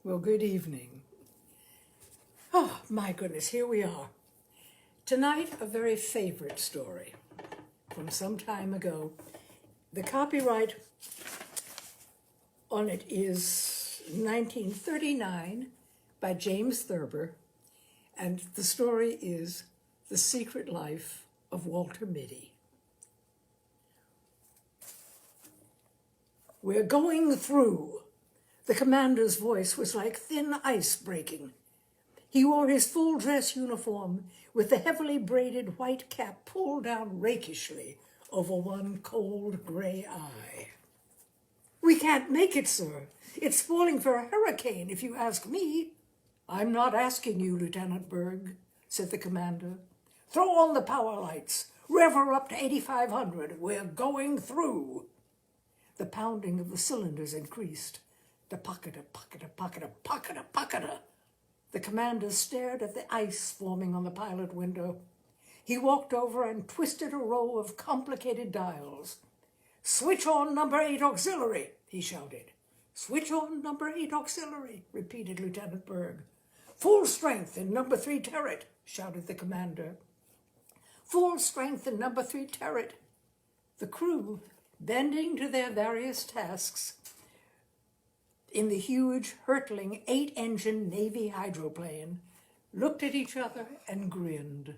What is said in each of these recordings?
Well, good evening. Oh, my goodness, here we are. Tonight, a very favorite story from some time ago. The copyright on it is 1939 by James Thurber, and the story is The Secret Life of Walter Mitty. We're going through. The commander's voice was like thin ice breaking. He wore his full-dress uniform with the heavily braided white cap pulled down rakishly over one cold gray eye. "We can't make it, sir. It's spoiling for a hurricane, if you ask me." "I'm not asking you, Lieutenant Berg," said the commander. "Throw on the power lights. Rev her up to 8,500. We're going through." The pounding of the cylinders increased. The pocketa, pocketa, pocketa, pocketa, pocketa. The commander stared at the ice forming on the pilot window. He walked over and twisted a row of complicated dials. "Switch on number 8 auxiliary," he shouted. "Switch on number 8 auxiliary," repeated Lieutenant Berg. "Full strength in number 3 turret," shouted the commander. "Full strength in number 3 turret." The crew, bending to their various tasks, in the huge, hurtling, 8-engine Navy hydroplane, looked at each other and grinned.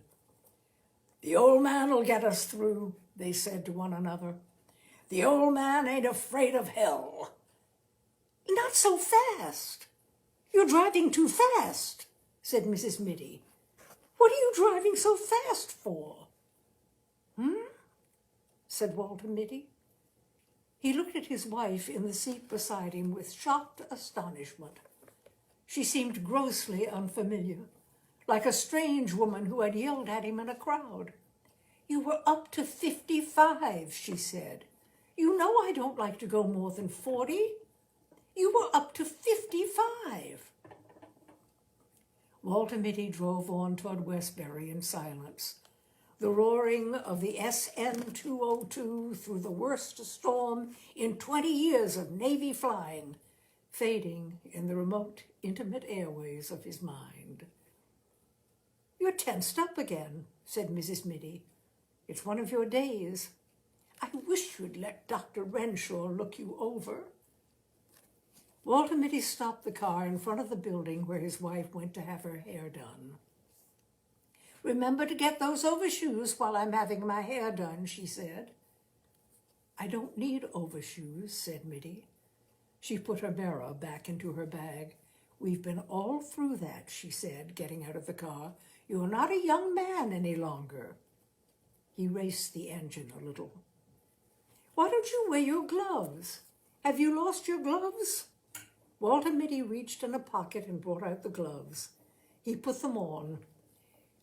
"The old man'll get us through," they said to one another. "The old man ain't afraid of hell." "Not so fast. You're driving too fast," said Mrs. Mitty. "What are you driving so fast for?" Said Walter Mitty. He looked at his wife in the seat beside him with shocked astonishment. She seemed grossly unfamiliar, like a strange woman who had yelled at him in a crowd. "You were up to 55, she said. "You know I don't like to go more than 40. You were up to 55. Walter Mitty drove on toward Westbury in silence. The roaring of the SN-202 through the worst storm in 20 years of Navy flying, fading in the remote, intimate airways of his mind. "You're tensed up again," said Mrs. Mitty. "It's one of your days. I wish you'd let Dr. Renshaw look you over." Walter Mitty stopped the car in front of the building where his wife went to have her hair done. "Remember to get those overshoes while I'm having my hair done," she said. "I don't need overshoes," said Mitty. She put her mirror back into her bag. "We've been all through that," she said, getting out of the car. "You're not a young man any longer." He raced the engine a little. "Why don't you wear your gloves? Have you lost your gloves?" Walter Mitty reached in a pocket and brought out the gloves. He put them on.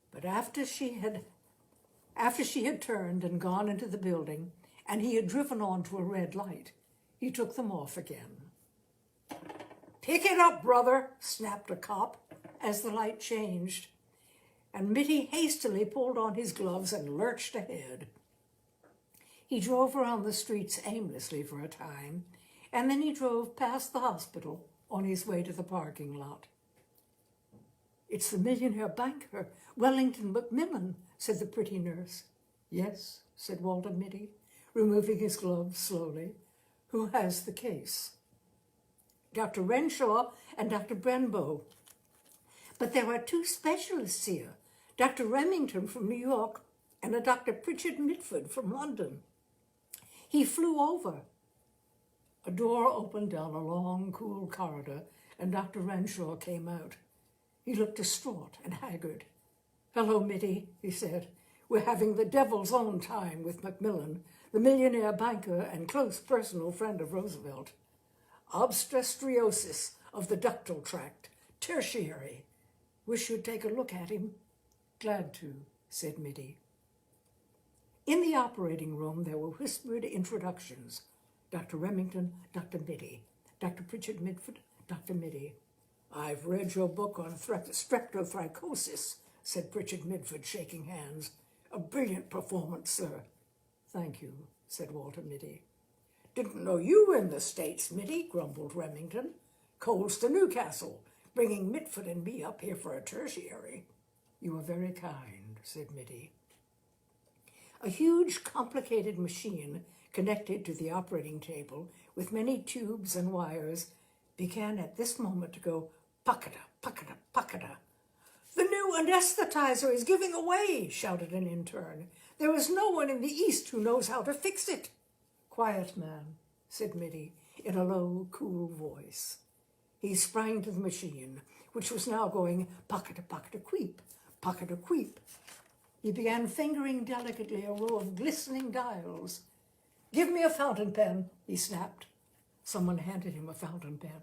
But after she had turned and gone into the building, and he had driven on to a red light, he took them off again. "Pick it up, brother," snapped a cop as the light changed, and Mitty hastily pulled on his gloves and lurched ahead. He drove around the streets aimlessly for a time, and then he drove past the hospital on his way to the parking lot. "It's the millionaire banker, Wellington Macmillan," said the pretty nurse. "Yes," said Walter Mitty, removing his gloves slowly. "Who has the case?" "Dr. Renshaw and Dr. Brenbow. But there are 2 specialists here, Dr. Remington from New York and a Dr. Pritchard Mitford from London. He flew over." A door opened down a long, cool corridor, and Dr. Renshaw came out. He looked distraught and haggard. "Hello, Mitty," he said. "We're having the devil's own time with Macmillan, the millionaire banker and close personal friend of Roosevelt. Obstetriosis of the ductal tract, tertiary. Wish you'd take a look at him." "Glad to," said Mitty. In the operating room, there were whispered introductions. Dr. Remington, Dr. Mitty, Dr. Pritchard Mitford, Dr. Mitty. "I've read your book on streptothrombosis," said Pritchard Mitford, shaking hands. "A brilliant performance, sir." "Thank you," said Walter Mitty. "Didn't know you were in the States, Mitty," grumbled Remington. Coles to Newcastle, bringing Mitford and me up here for a tertiary." "You are very kind," said Mitty. A huge, complicated machine connected to the operating table with many tubes and wires began at this moment to go puckata, puckata, puckata. "The new anesthetizer is giving away," shouted an intern. "There is no one in the East who knows how to fix it." "Quiet, man," said Mitty in a low, cool voice. He sprang to the machine, which was now going puckata, puckata, queep, puckata, queep. He began fingering delicately a row of glistening dials. "Give me a fountain pen," he snapped. Someone handed him a fountain pen.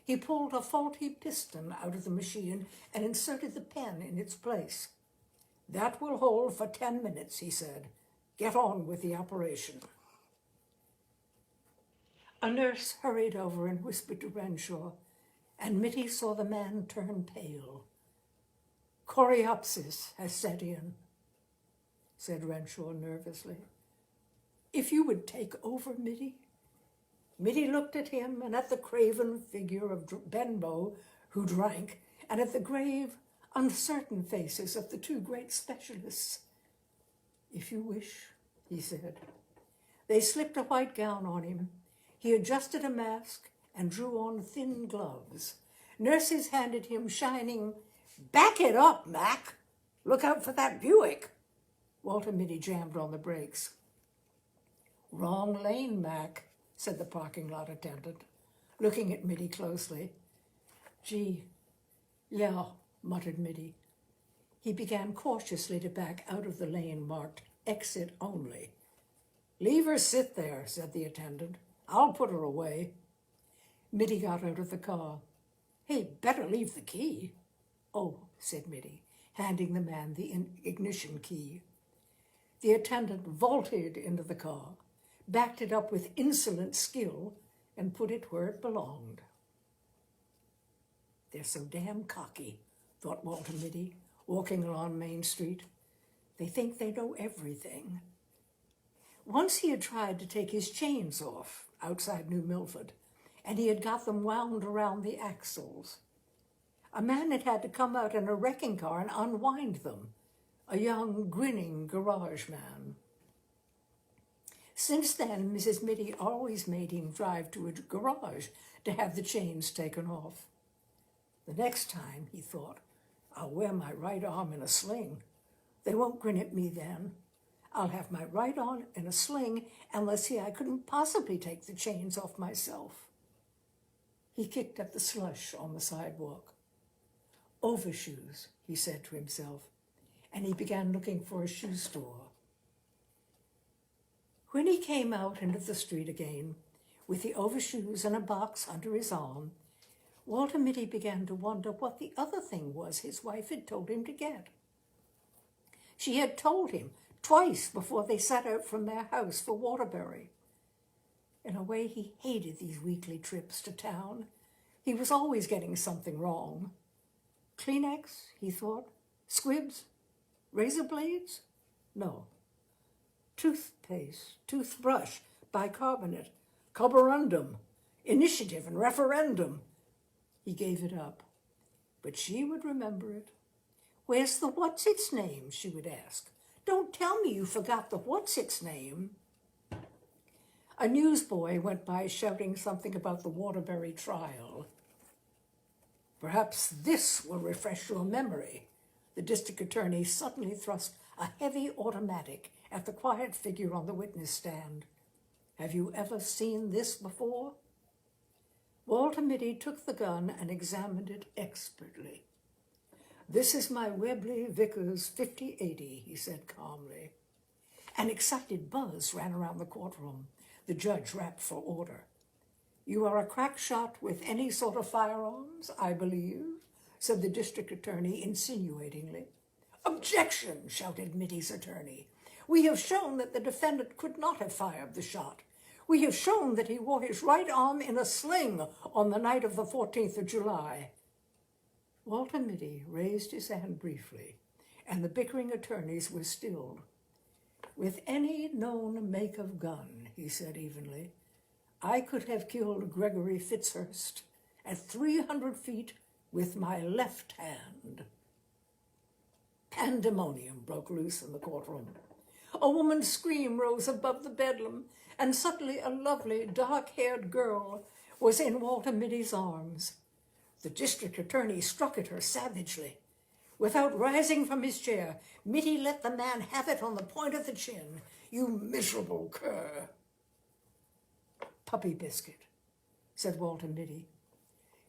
He pulled a faulty piston out of the machine and inserted the pen in its place. "That will hold for 10 minutes," he said. "Get on with the operation." A nurse hurried over and whispered to Renshaw, and Mitty saw the man turn pale. "Coreopsis has set in," said Renshaw nervously. "If you would take over, Mitty." Mitty looked at him and at the craven figure of Benbow, who drank, and at the grave, uncertain faces of the two great specialists. "If you wish," he said. They slipped a white gown on him. He adjusted a mask and drew on thin gloves. Nurses handed him shining, "Back it up, Mac! Look out for that Buick!" Walter Mitty jammed on the brakes. "Wrong lane, Mac," said the parking lot attendant, looking at Mitty closely. "Gee, yeah," muttered Mitty. He began cautiously to back out of the lane marked "Exit Only." "Leave her sit there," said the attendant. "I'll put her away." Mitty got out of the car. "Hey, better leave the key." "Oh," said Mitty, handing the man the ignition key. The attendant vaulted into the car, backed it up with insolent skill, and put it where it belonged. "They're so damn cocky," thought Walter Mitty, walking along Main Street. "They think they know everything." Once he had tried to take his chains off outside New Milford, and he had got them wound around the axles. A man had had to come out in a wrecking car and unwind them, a young, grinning garage man. Since then, Mrs. Mitty always made him drive to a garage to have the chains taken off. "The next time," he thought, "I'll wear my right arm in a sling. They won't grin at me then. I'll have my right arm in a sling, and let's see, I couldn't possibly take the chains off myself." He kicked at the slush on the sidewalk. "Overshoes," he said to himself, and he began looking for a shoe store. When he came out into the street again, with the overshoes and a box under his arm, Walter Mitty began to wonder what the other thing was his wife had told him to get. She had told him twice before they set out from their house for Waterbury. In a way, he hated these weekly trips to town. He was always getting something wrong. Kleenex, he thought. Squibs? Razor blades? No. Toothpaste, toothbrush, bicarbonate, carborundum, initiative and referendum. He gave it up. But she would remember it. "Where's the what's-its-name?" she would ask. "Don't tell me you forgot the what's-its-name." A newsboy went by shouting something about the Waterbury trial. "Perhaps this will refresh your memory." The district attorney suddenly thrust a heavy automatic at the quiet figure on the witness stand. "Have you ever seen this before?" Walter Mitty took the gun and examined it expertly. "This is my Webley Vickers 5080, he said calmly. An excited buzz ran around the courtroom. The judge rapped for order. "You are a crack shot with any sort of firearms, I believe," said the district attorney insinuatingly. "Objection," shouted Mitty's attorney. "We have shown that the defendant could not have fired the shot. We have shown that he wore his right arm in a sling on the night of the 14th of July. Walter Mitty raised his hand briefly, and the bickering attorneys were stilled. "With any known make of gun," he said evenly, "I could have killed Gregory Fitzhurst at 300 feet with my left hand. Pandemonium broke loose in the courtroom. A woman's scream rose above the bedlam, and suddenly a lovely, dark-haired girl was in Walter Mitty's arms. The district attorney struck at her savagely. Without rising from his chair, Mitty let the man have it on the point of the chin. "You miserable cur." "Puppy biscuit," said Walter Mitty.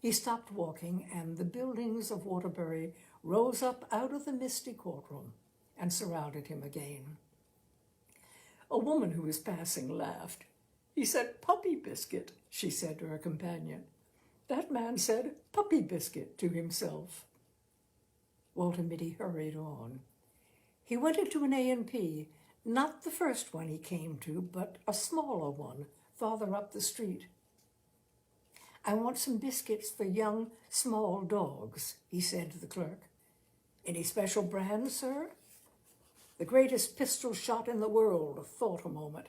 He stopped walking, and the buildings of Waterbury rose up out of the misty courtroom and surrounded him again. A woman who was passing laughed. "He said puppy biscuit," she said to her companion. "That man said puppy biscuit to himself." Walter Mitty hurried on. He went into an A&P, not the first one he came to, but a smaller one farther up the street. "I want some biscuits for young, small dogs," he said to the clerk. "Any special brand, sir?" The greatest pistol shot in the world thought a moment.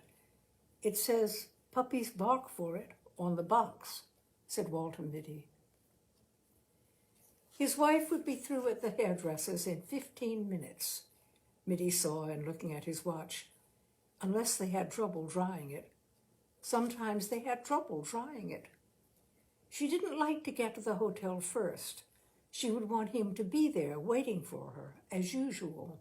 "It says puppies bark for it on the box," said Walter Mitty. His wife would be through at the hairdresser's in 15 minutes, Mitty saw in looking at his watch, unless they had trouble drying it. Sometimes they had trouble drying it. She didn't like to get to the hotel first. She would want him to be there waiting for her, as usual.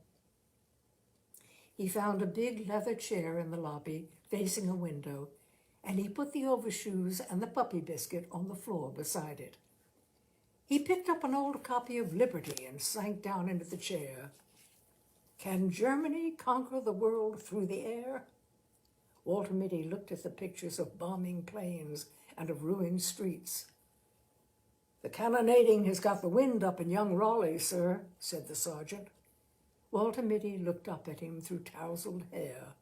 He found a big leather chair in the lobby facing a window, and he put the overshoes and the puppy biscuit on the floor beside it. He picked up an old copy of Liberty and sank down into the chair. "Can Germany conquer the world through the air?" Walter Mitty looked at the pictures of bombing planes and of ruined streets. "The cannonading has got the wind up in young Raleigh, sir," said the sergeant. Walter Mitty looked up at him through tousled hair.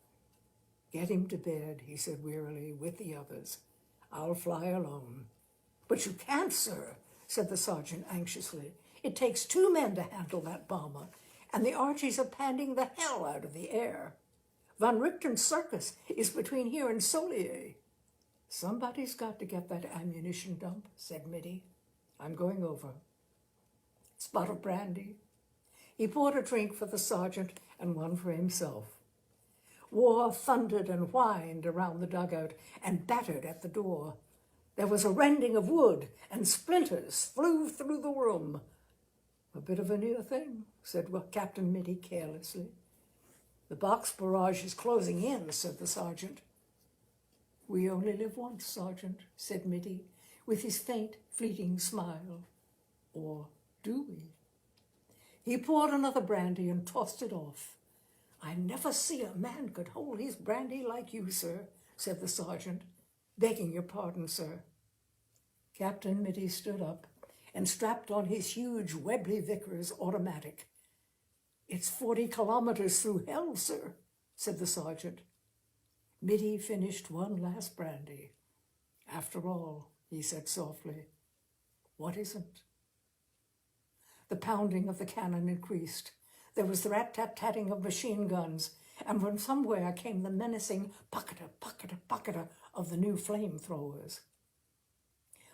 "Get him to bed," he said wearily, "with the others. I'll fly alone." "But you can't, sir," said the sergeant anxiously. "It takes 2 men to handle that bomber, and the Archies are panning the hell out of the air. Von Richten's circus is between here and Solier." "Somebody's got to get that ammunition dump," said Mitty. "I'm going over." "Spot of brandy?" He poured a drink for the sergeant and one for himself. War thundered and whined around the dugout and battered at the door. There was a rending of wood, and splinters flew through the room. "A bit of a near thing," said Captain Mitty carelessly. "The box barrage is closing in," said the sergeant. "We only live once, Sergeant," said Mitty, with his faint, fleeting smile. "Or do we?" He poured another brandy and tossed it off. "I never see a man could hold his brandy like you, sir," said the sergeant. "Begging your pardon, sir." Captain Mitty stood up and strapped on his huge Webley Vickers automatic. "It's 40 kilometers through hell, sir," said the sergeant. Mitty finished one last brandy. "After all," he said softly, "what isn't?" The pounding of the cannon increased. There was the rat-tat-tatting of machine guns, and from somewhere came the menacing puckata, puckata, puckata of the new flamethrowers.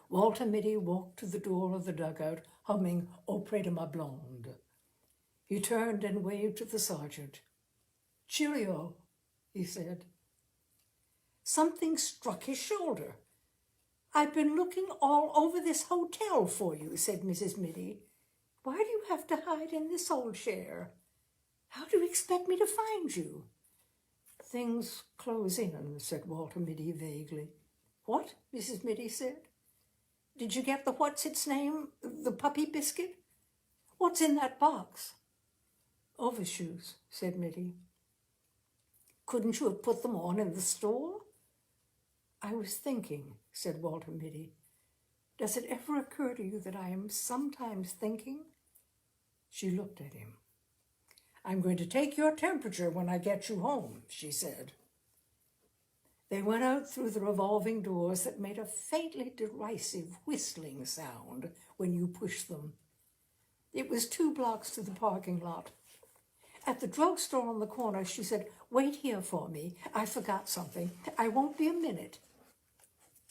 Walter Mitty walked to the door of the dugout, humming "Auprès de ma blonde." He turned and waved to the sergeant. "Cheerio," he said. Something struck his shoulder. "I've been looking all over this hotel for you," said Mrs. Mitty. "Why do you have to hide in this old chair? How do you expect me to find you?" "Things close in," said Walter Mitty vaguely. "What?" Mrs. Mitty said. "Did you get the what's-its-name, the puppy biscuit? What's in that box?" "Overshoes," said Mitty. "Couldn't you have put them on in the store?" "I was thinking," said Walter Mitty. "Does it ever occur to you that I am sometimes thinking?" She looked at him. "I'm going to take your temperature when I get you home," she said. They went out through the revolving doors that made a faintly derisive whistling sound when you pushed them. It was 2 blocks to the parking lot. At the drugstore on the corner, she said, "Wait here for me. I forgot something. I won't be a minute."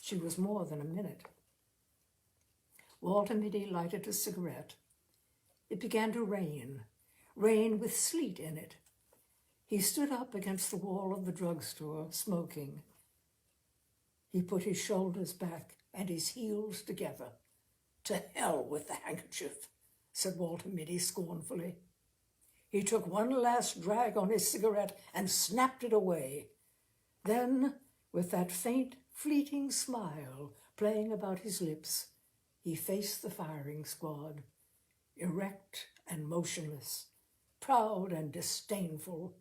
She was more than a minute. Walter Mitty lighted a cigarette. It began to rain, rain with sleet in it. He stood up against the wall of the drugstore, smoking. He put his shoulders back and his heels together. "To hell with the handkerchief," said Walter Mitty scornfully. He took one last drag on his cigarette and snapped it away. Then, with that faint, fleeting smile playing about his lips, he faced the firing squad, erect and motionless, proud and disdainful.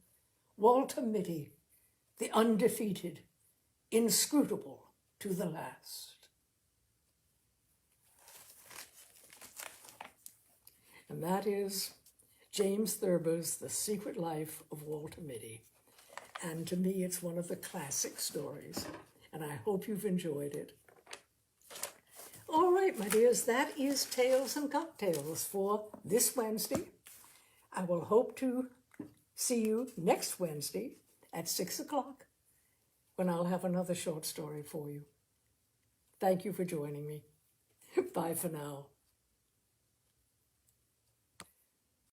Walter Mitty, the undefeated, inscrutable to the last. And that is James Thurber's The Secret Life of Walter Mitty. And to me, it's one of the classic stories, and I hope you've enjoyed it. All right, my dears, that is Tales and Cocktails for this Wednesday. I will hope to see you next Wednesday at 6 o'clock when I'll have another short story for you. Thank you for joining me. Bye for now.